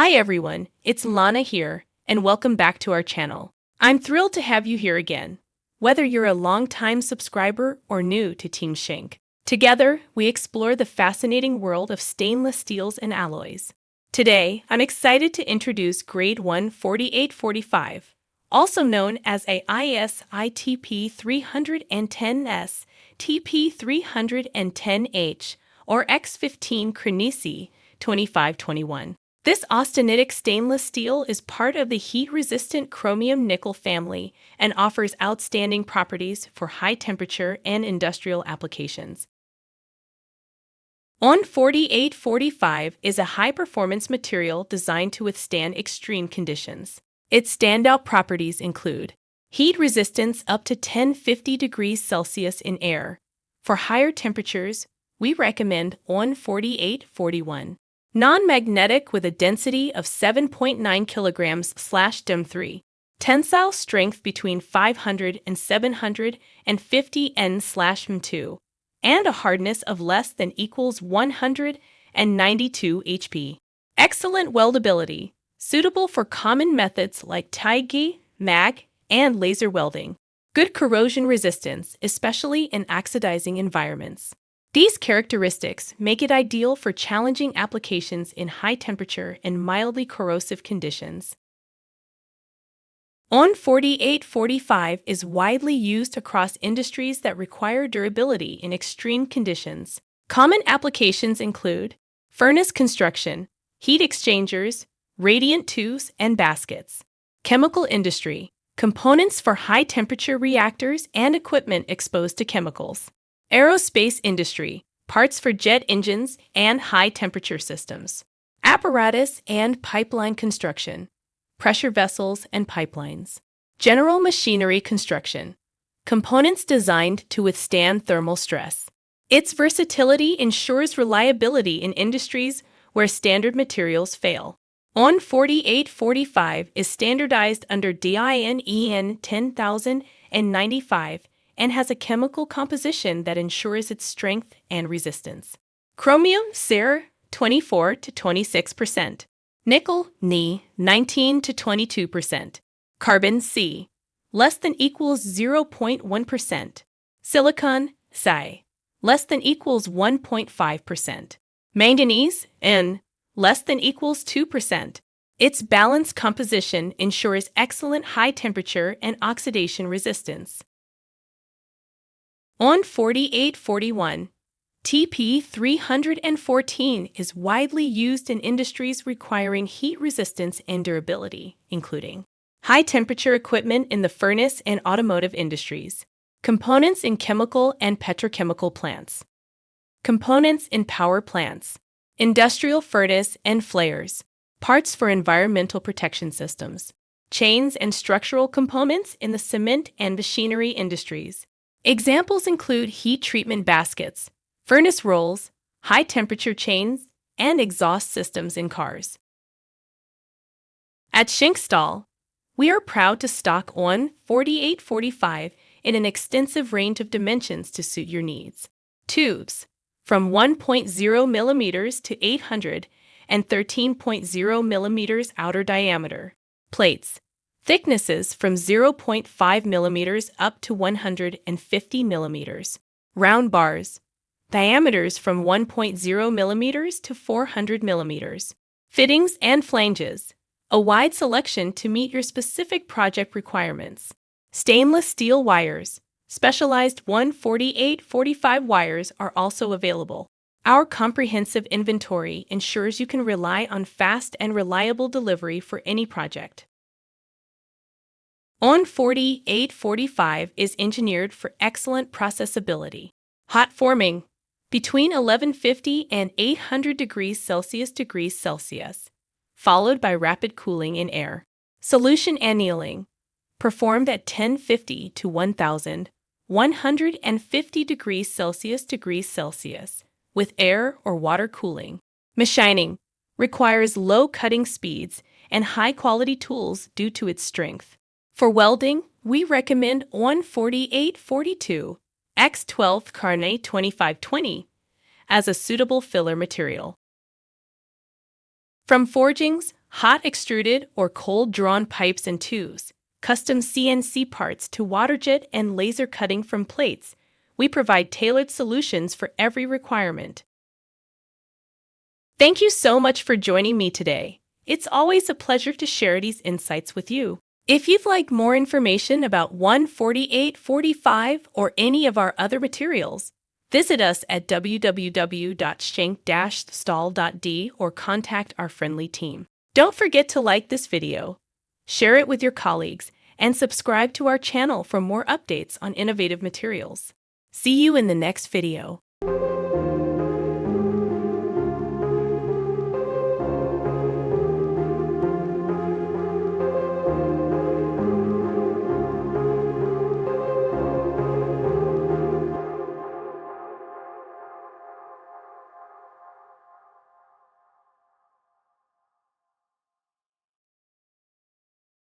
Hi everyone, it's Lana here, and welcome back to our channel. I'm thrilled to have you here again, whether you're a long-time subscriber or new to Team Schenk. Together, we explore the fascinating world of stainless steels and alloys. Today, I'm excited to introduce Grade 1 4845, also known as a AISI TP310S, TP310H, or X15CrNi25-21. This austenitic stainless steel is part of the heat-resistant chromium-nickel family and offers outstanding properties for high-temperature and industrial applications. ON 4845 is a high-performance material designed to withstand extreme conditions. Its standout properties include heat resistance up to 1050 degrees Celsius in air. For higher temperatures, we recommend ON 4841. Non-magnetic with a density of 7.9 kilograms/dm3. Tensile strength between 500 and 750 N/m2. And a hardness of less than equals 192 HP. Excellent weldability, suitable for common methods like TIG, MAG, and laser welding. Good corrosion resistance, especially in oxidizing environments. These characteristics make it ideal for challenging applications in high temperature and mildly corrosive conditions. ON 4845 is widely used across industries that require durability in extreme conditions. Common applications include furnace construction, heat exchangers, radiant tubes and baskets. Chemical industry, components for high-temperature reactors and equipment exposed to chemicals. Aerospace industry, parts for jet engines and high-temperature systems. Apparatus and pipeline construction, pressure vessels and pipelines. General machinery construction, components designed to withstand thermal stress. Its versatility ensures reliability in industries where standard materials fail. ON 4845 is standardized under DIN EN 10095 and has a chemical composition that ensures its strength and resistance. Chromium, Cer, 24 to 26%. Nickel, Ni, 19 to 22%. Carbon, C, less than equals 0.1%. Silicon, Si, less than equals 1.5%. Manganese, N, less than equals 2%. Its balanced composition ensures excellent high temperature and oxidation resistance. ON 4841, TP314 is widely used in industries requiring heat resistance and durability, including high-temperature equipment in the furnace and automotive industries, components in chemical and petrochemical plants, components in power plants, industrial furnace and flares, parts for environmental protection systems, chains and structural components in the cement and machinery industries. Examples include heat treatment baskets, furnace rolls, high-temperature chains, and exhaust systems in cars. At Schenk Stahl, we are proud to stock ON 4845 in an extensive range of dimensions to suit your needs. Tubes, from 1.0 millimeters to 813.0 millimeters outer diameter. Plates, thicknesses from 0.5 millimeters up to 150 millimeters. Round bars, diameters from 1.0 millimeters to 400 millimeters. Fittings and flanges, a wide selection to meet your specific project requirements. Stainless steel wires, specialized 14845 wires are also available. Our comprehensive inventory ensures you can rely on fast and reliable delivery for any project. ON 4845 is engineered for excellent processability. Hot forming, between 1150 and 800 degrees Celsius, followed by rapid cooling in air. Solution annealing, performed at 1050 to 1150 degrees Celsius, with air or water cooling. Machining, requires low cutting speeds and high-quality tools due to its strength. For welding, we recommend ON 4842 X15CrNi25-21 as a suitable filler material. From forgings, hot extruded or cold drawn pipes and tubes, custom CNC parts to water jet and laser cutting from plates, we provide tailored solutions for every requirement. Thank you so much for joining me today. It's always a pleasure to share these insights with you. If you'd like more information about 14845 or any of our other materials, visit us at www.schenk-stahl.d or contact our friendly team. Don't forget to like this video, share it with your colleagues, and subscribe to our channel for more updates on innovative materials. See you in the next video.